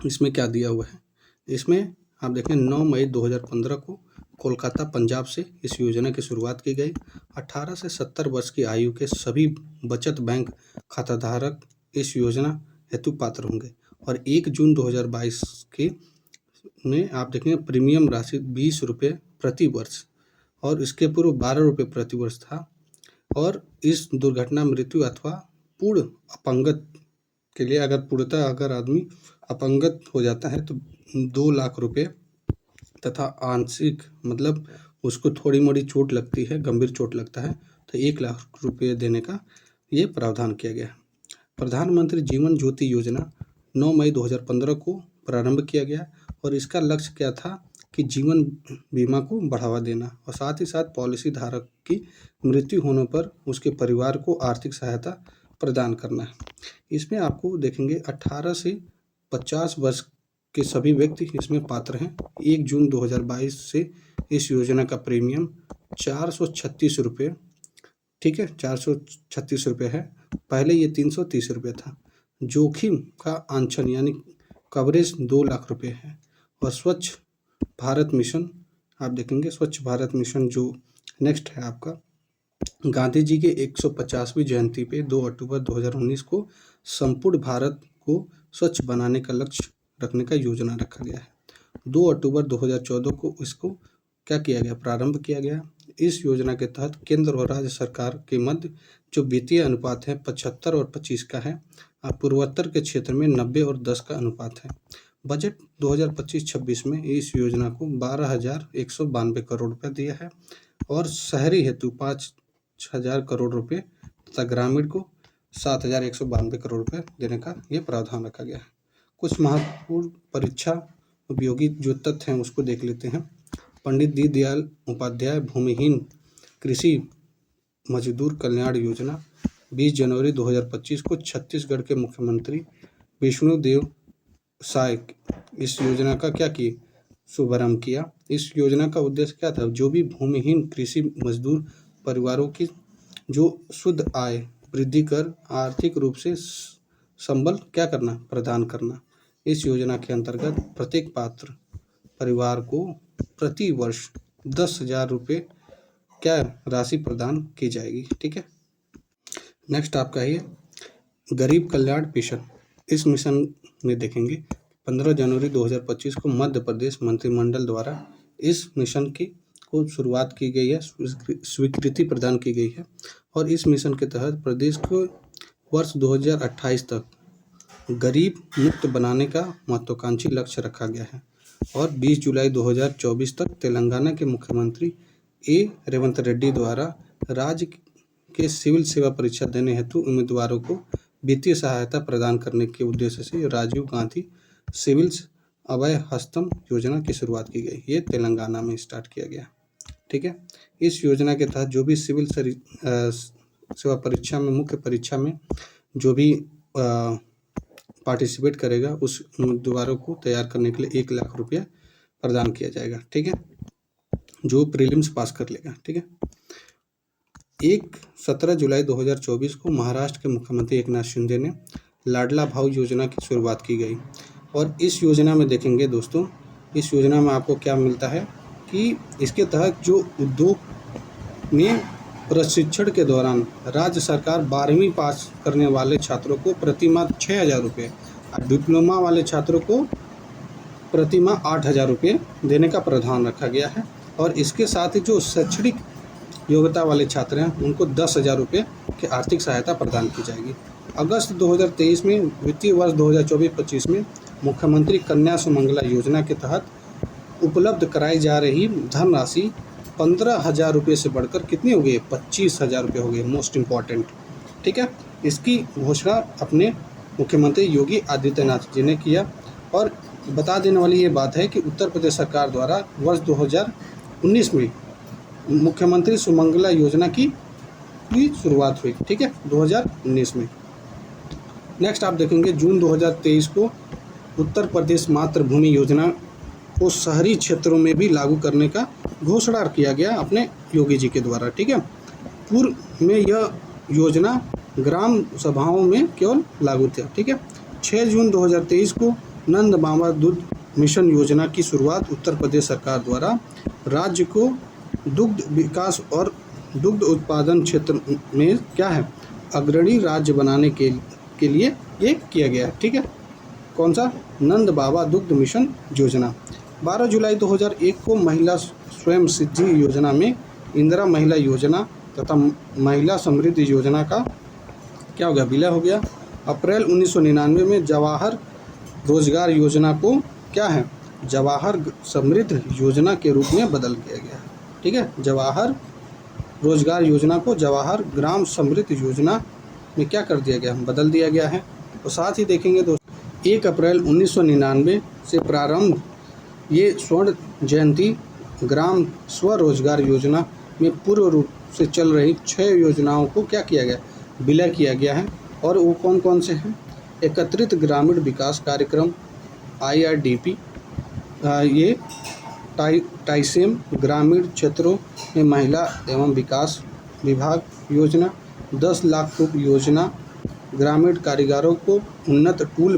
इसमें क्या दिया हुआ है। इसमें आप देखें 9 मई 2015 को कोलकाता पंजाब से इस योजना की शुरुआत की गई। 18 से 70 वर्ष की आयु के सभी बचत बैंक खाताधारक इस योजना हेतु पात्र होंगे। और 1 जून 2022 के में आप देखेंगे प्रीमियम राशि 20 रुपये प्रति वर्ष और इसके पूर्व 12 रुपये प्रति वर्ष था। और इस दुर्घटना मृत्यु अथवा पूर्ण अपंगत के लिए अगर आदमी अपंगत हो जाता है तो 2 लाख रुपये तथा आंशिक मतलब उसको थोड़ी मोड़ी चोट लगती है, गंभीर चोट लगता है तो 1 लाख रुपये देने का ये प्रावधान किया गया है। प्रधानमंत्री जीवन ज्योति योजना 9 मई 2015 को प्रारंभ किया गया और इसका लक्ष्य क्या था कि जीवन बीमा को बढ़ावा देना और साथ ही साथ पॉलिसी धारक की मृत्यु होने पर उसके परिवार को आर्थिक सहायता प्रदान करना है। इसमें आपको देखेंगे 18 से 50 वर्ष के सभी व्यक्ति इसमें पात्र हैं। 1 जून 2022 से इस योजना का प्रीमियम 436 रुपये, ठीक है, 436 रुपये है। पहले ये 330 रुपये था। जोखिम का आंचन यानी कवरेज 2 लाख रुपये है। और स्वच्छ भारत मिशन आप देखेंगे, स्वच्छ भारत मिशन जो नेक्स्ट है आपका, गांधी जी के 150वीं जयंती पे 2 अक्टूबर 2019 को संपूर्ण भारत को स्वच्छ बनाने का लक्ष्य रखने का योजना रखा गया है। 2 अक्टूबर 2014 को इसको क्या किया गया, प्रारंभ किया गया। इस योजना के तहत केंद्र और राज्य सरकार के मध्य जो वित्तीय अनुपात है 75 और 25 का है और पूर्वोत्तर के क्षेत्र में 90 और 10 का अनुपात है। बजट 2025-26 में इस योजना को 12,192 करोड़ रुपये दिया है और शहरी हेतु 5,000 करोड़ रुपये तथा ग्रामीण को 7,192 करोड़ रुपये देने का ये प्रावधान रखा गया है। कुछ महत्वपूर्ण परीक्षा उपयोगी जो तथ्य हैं उसको देख लेते हैं। पंडित दीनदयाल उपाध्याय भूमिहीन कृषि मजदूर कल्याण योजना 20 जनवरी 2025 को छत्तीसगढ़ के मुख्यमंत्री विष्णुदेव साय इस योजना का क्या किए, शुभारंभ किया। इस योजना का उद्देश्य क्या था, जो भी भूमिहीन कृषि मजदूर परिवारों की जो शुद्ध आय वृद्धि कर आर्थिक रूप से संबल क्या करना, प्रदान करना। इस योजना के अंतर्गत प्रत्येक पात्र परिवार को प्रति वर्ष 10,000 रुपये क्या राशि प्रदान की जाएगी, ठीक है। नेक्स्ट आपका ये गरीब कल्याण मिशन, इस मिशन में देखेंगे 15 जनवरी 2025 को मध्य प्रदेश मंत्रिमंडल द्वारा इस मिशन की को शुरुआत की गई है, स्वीकृति प्रदान की गई है। और इस मिशन के तहत प्रदेश को वर्ष 2028 तक गरीब मुक्त बनाने का महत्वाकांक्षी लक्ष्य रखा गया है। और 20 जुलाई 2024 तक तेलंगाना के मुख्यमंत्री रेवंत रेड्डी द्वारा राज्य के सिविल सेवा परीक्षा देने हेतु उम्मीदवारों को वित्तीय सहायता प्रदान करने के उद्देश्य से राजीव गांधी सिविल अभय हस्तम योजना की शुरुआत की गई। ये तेलंगाना में स्टार्ट किया गया, ठीक है। इस योजना के तहत जो भी सिविल सेवा परीक्षा में मुख्य परीक्षा में जो भी पार्टिसिपेट करेगा उस उम्मीदवारों को तैयार करने के लिए 1 लाख रुपया प्रदान किया जाएगा, ठीक है, जो प्रीलिम्स पास कर लेगा, ठीक है। 17 जुलाई 2024 को महाराष्ट्र के मुख्यमंत्री एकनाथ शिंदे ने लाडला भाऊ योजना की शुरुआत की गई। और इस योजना में देखेंगे दोस्तों, इस योजना में आपको क्या मिलता है कि इसके तहत जो उद्योग में प्रशिक्षण के दौरान राज्य सरकार 12वीं पास करने वाले छात्रों को प्रति माह 6,000 रुपये और डिप्लोमा वाले छात्रों को प्रति माह 8,000 रुपये देने का प्रावधान रखा गया है। और इसके साथ ही जो शैक्षणिक योग्यता वाले छात्र हैं उनको 10,000 रुपये की आर्थिक सहायता प्रदान की जाएगी। अगस्त 2023 में वित्तीय वर्ष 2024-25 में मुख्यमंत्री कन्या सुमंगला योजना के तहत उपलब्ध कराई जा रही धनराशि 15,000 रुपये से बढ़कर कितनी हो गई, 25,000 रुपये हो गई। मोस्ट इम्पॉर्टेंट, ठीक है। इसकी घोषणा अपने मुख्यमंत्री योगी आदित्यनाथ जी ने किया। और बता देने वाली ये बात है कि उत्तर प्रदेश सरकार द्वारा वर्ष 2019 में मुख्यमंत्री सुमंगला योजना की शुरुआत हुई, ठीक है, 2019 में। नेक्स्ट आप देखेंगे जून 2023 को उत्तर प्रदेश मातृभूमि योजना को शहरी क्षेत्रों में भी लागू करने का घोषणा किया गया अपने योगी जी के द्वारा, ठीक है। पूर्व में यह योजना ग्राम सभाओं में केवल लागू था, ठीक है। 6 जून 2023 को नंद बाबा दूध मिशन योजना की शुरुआत उत्तर प्रदेश सरकार द्वारा राज्य को दुग्ध विकास और दुग्ध उत्पादन क्षेत्र में क्या है अग्रणी राज्य बनाने के लिए ये किया गया, ठीक है। कौन सा? नंद बाबा दुग्ध मिशन योजना। 12 जुलाई 2001 को महिला स्वयं सिद्धि योजना में इंदिरा महिला योजना तथा महिला समृद्धि योजना का क्या हो गया, विलय हो गया। अप्रैल 1999 में जवाहर रोजगार योजना को क्या है जवाहर समृद्ध योजना के रूप में बदल दिया गया, ठीक है। जवाहर रोजगार योजना को जवाहर ग्राम समृद्ध योजना में क्या कर दिया गया, बदल दिया गया है। और साथ ही देखेंगे दोस्तों 1 अप्रैल 1999 से प्रारंभ ये स्वर्ण जयंती ग्राम स्वरोजगार योजना में पूर्व रूप से चल रही 6 योजनाओं को क्या किया गया, विलय किया गया है। और वो कौन कौन से हैं? एकत्रित ग्रामीण विकास कार्यक्रम IRDP, ये टाइसेम ग्रामीण क्षेत्रों में महिला एवं विकास विभाग योजना, 10 लाख रुपये योजना, ग्रामीण कारीगरों को उन्नत टूल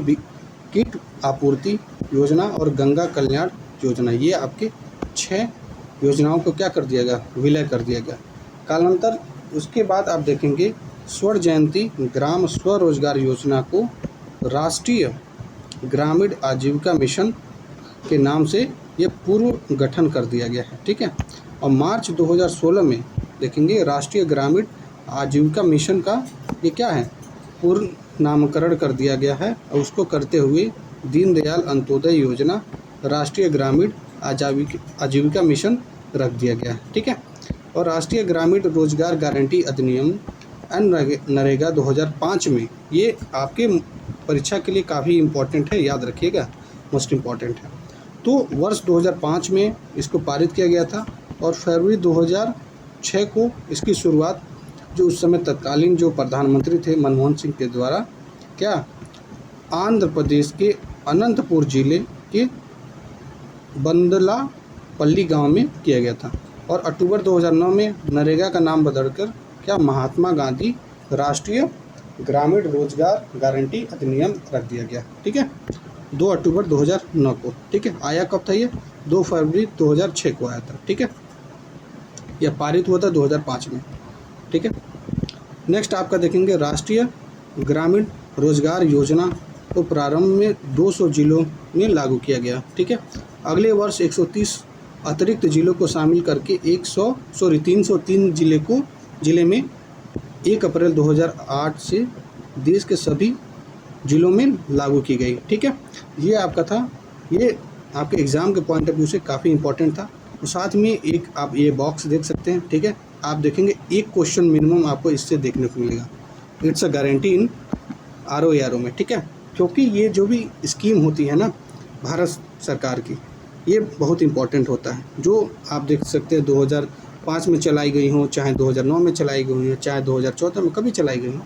किट आपूर्ति योजना और गंगा कल्याण योजना। ये आपके 6 योजनाओं को क्या कर दिया गया, विलय कर दिया गया। कालांतर उसके बाद आप देखेंगे स्वर्ण जयंती ग्राम स्वरोजगार योजना को राष्ट्रीय ग्रामीण आजीविका मिशन के नाम से ये पूर्व गठन कर दिया गया है, ठीक है। और मार्च 2016 में देखेंगे राष्ट्रीय ग्रामीण आजीविका मिशन का ये क्या है पूर्ण नामकरण कर दिया गया है। और उसको करते हुए दीनदयाल अंत्योदय योजना राष्ट्रीय ग्रामीण आजीविका मिशन रख दिया गया है, ठीक है। और राष्ट्रीय ग्रामीण रोजगार गारंटी अधिनियम नरेगा 2005 में ये आपके परीक्षा के लिए काफ़ी इम्पोर्टेंट है, याद रखिएगा, मोस्ट इम्पॉर्टेंट है। तो वर्ष 2005 में इसको पारित किया गया था और फरवरी 2006 को इसकी शुरुआत जो उस समय तत्कालीन जो प्रधानमंत्री थे मनमोहन सिंह के द्वारा क्या आंध्र प्रदेश के अनंतपुर जिले के बंदलापल्ली गांव में किया गया था। और अक्टूबर 2009 में नरेगा का नाम बदलकर क्या महात्मा गांधी राष्ट्रीय ग्रामीण रोजगार गारंटी अधिनियम रख दिया गया, ठीक है, 2 अक्टूबर 2009 को, ठीक है। आया कब था ये? 2 फरवरी 2006 को आया था, ठीक है। यह पारित हुआ था 2005 में, ठीक है। नेक्स्ट आपका देखेंगे राष्ट्रीय ग्रामीण रोजगार योजना को प्रारंभ में 200 जिलों में लागू किया गया, ठीक है। अगले वर्ष 130 अतिरिक्त जिलों को शामिल करके 303 जिले में 1 अप्रैल 2008 से देश के सभी जिलों में लागू की गई, ठीक है। ये आपका था, ये आपके एग्ज़ाम के पॉइंट ऑफ व्यू से काफ़ी इंपॉर्टेंट था। और साथ में एक आप ये बॉक्स देख सकते हैं, ठीक है। आप देखेंगे एक क्वेश्चन मिनिमम आपको इससे देखने को मिलेगा। It's a guarantee in RO में, ठीक है। क्योंकि ये जो भी स्कीम होती है ना भारत सरकार की, ये बहुत इंपॉर्टेंट होता है। जो आप देख सकते हैं 2005 में चलाई गई हो, चाहे 2009 में चलाई गई हो, चाहे 2014 में कभी चलाई गई हो,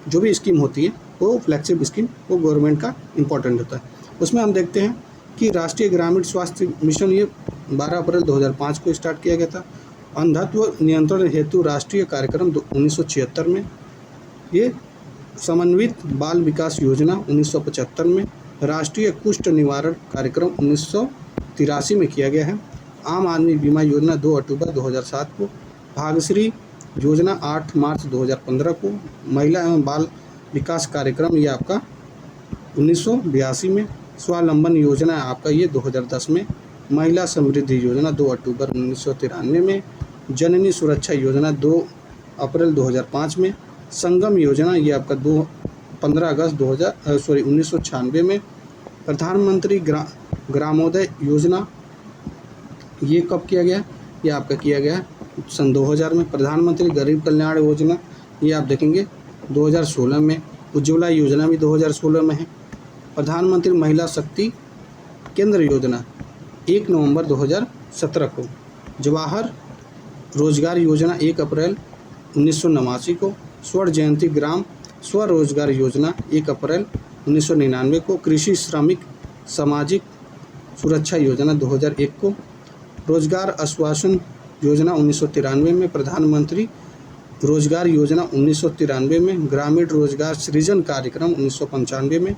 जो भी स्कीम होती है वो फ्लैगशिप स्कीम वो गवर्नमेंट का इंपॉर्टेंट होता है। उसमें हम देखते हैं कि राष्ट्रीय ग्रामीण स्वास्थ्य मिशन ये 12 अप्रैल 2005 को स्टार्ट किया गया था। अंधत्व नियंत्रण हेतु राष्ट्रीय कार्यक्रम 1976 में, ये समन्वित बाल विकास योजना 1975 में, राष्ट्रीय कुष्ठ निवारण कार्यक्रम 1983 में किया गया है। आम आदमी बीमा योजना 2 अक्टूबर 2007 को, भाग्यश्री योजना 8 मार्च 2015 को, महिला एवं बाल विकास कार्यक्रम ये आपका 1982 में, स्वावलंबन योजना आपका ये 2010 में, महिला समृद्धि योजना 2 अक्टूबर 1993 में, जननी सुरक्षा योजना 2 अप्रैल 2005 में, संगम योजना ये आपका 15 अगस्त 1996 में, प्रधानमंत्री ग्रामोदय योजना ये कब किया गया? ये आपका किया गया सन 2000 में। प्रधानमंत्री गरीब कल्याण योजना ये आप देखेंगे 2016 में। उज्ज्वला योजना भी 2016 में है। प्रधानमंत्री महिला शक्ति केंद्र योजना 1 नवंबर 2017 को। जवाहर रोजगार योजना 1 अप्रैल 1989 को। स्वर्ण जयंती ग्राम स्वरोजगार योजना 1 अप्रैल 1999 को। कृषि श्रमिक सामाजिक सुरक्षा योजना 2001 को। रोजगार आश्वासन योजना 1993 में। प्रधानमंत्री रोजगार योजना 1993 में। ग्रामीण रोजगार सृजन कार्यक्रम 1995 में।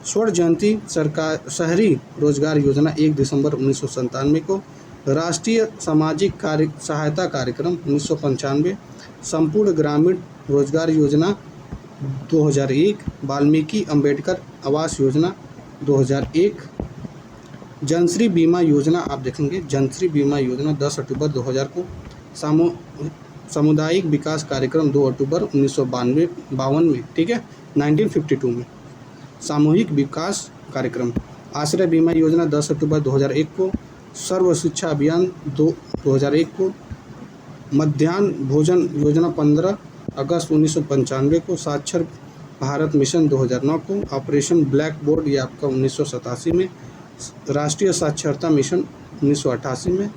स्वर्ण जयंती सरकार शहरी रोजगार योजना 1 दिसंबर 1997 को। राष्ट्रीय सामाजिक सहायता कार्यक्रम 1995। संपूर्ण ग्रामीण रोजगार योजना 2001। वाल्मीकि अंबेडकर आवास योजना 2001। जनश्री बीमा योजना आप देखेंगे, जनश्री बीमा योजना 10 अक्टूबर 2000 को। सामुदायिक विकास कार्यक्रम 2 अक्टूबर 1952 में, ठीक है, 1952 में। सामूहिक विकास कार्यक्रम। आश्रय बीमा योजना 10 अक्टूबर 2001 को। सर्व शिक्षा अभियान 2001 को। मध्याह्न भोजन योजना 15 अगस्त 1995 को। साक्षर भारत मिशन 2009 को। ऑपरेशन ब्लैक बोर्ड ये आपका 1987 में। राष्ट्रीय साक्षरता मिशन 1988 में।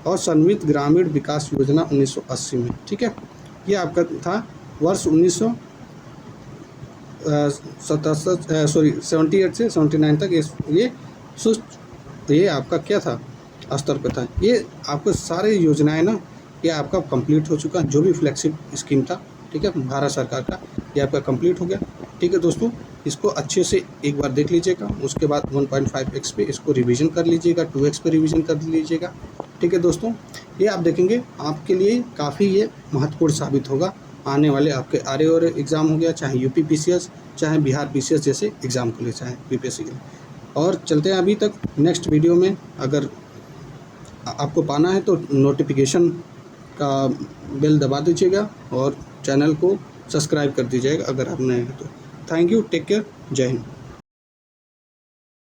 और समन्वित ग्रामीण विकास योजना 1980 में, ठीक है। ये आपका था वर्ष 78 से 79 तक ये आपका क्या था, स्तर पे था। ये आपको सारे योजनाएं ना ये आपका कंप्लीट हो चुका, जो भी फ्लैगशिप स्कीम था, ठीक है, भारत सरकार का, ये आपका कंप्लीट हो गया, ठीक है दोस्तों। इसको अच्छे से एक बार देख लीजिएगा, उसके बाद 1.5x पे इसको रिवीजन कर लीजिएगा, 2x पे रिवीजन कर लीजिएगा, ठीक है दोस्तों। ये आप देखेंगे आपके लिए काफ़ी ये महत्वपूर्ण साबित होगा आने वाले आपके आरए और एग्ज़ाम हो गया, चाहे यूपी पीसीएस, चाहे बिहार पीसीएस जैसे एग्ज़ाम के लिए, चाहे बीपीएससी के लिए। और चलते हैं अभी तक नेक्स्ट वीडियो में। अगर आपको पाना है तो नोटिफिकेशन का बेल दबा दीजिएगा और चैनल को सब्सक्राइब कर दीजिएगा अगर आप नए हैं तो। थैंक यू, टेक केयर, जय हिंद।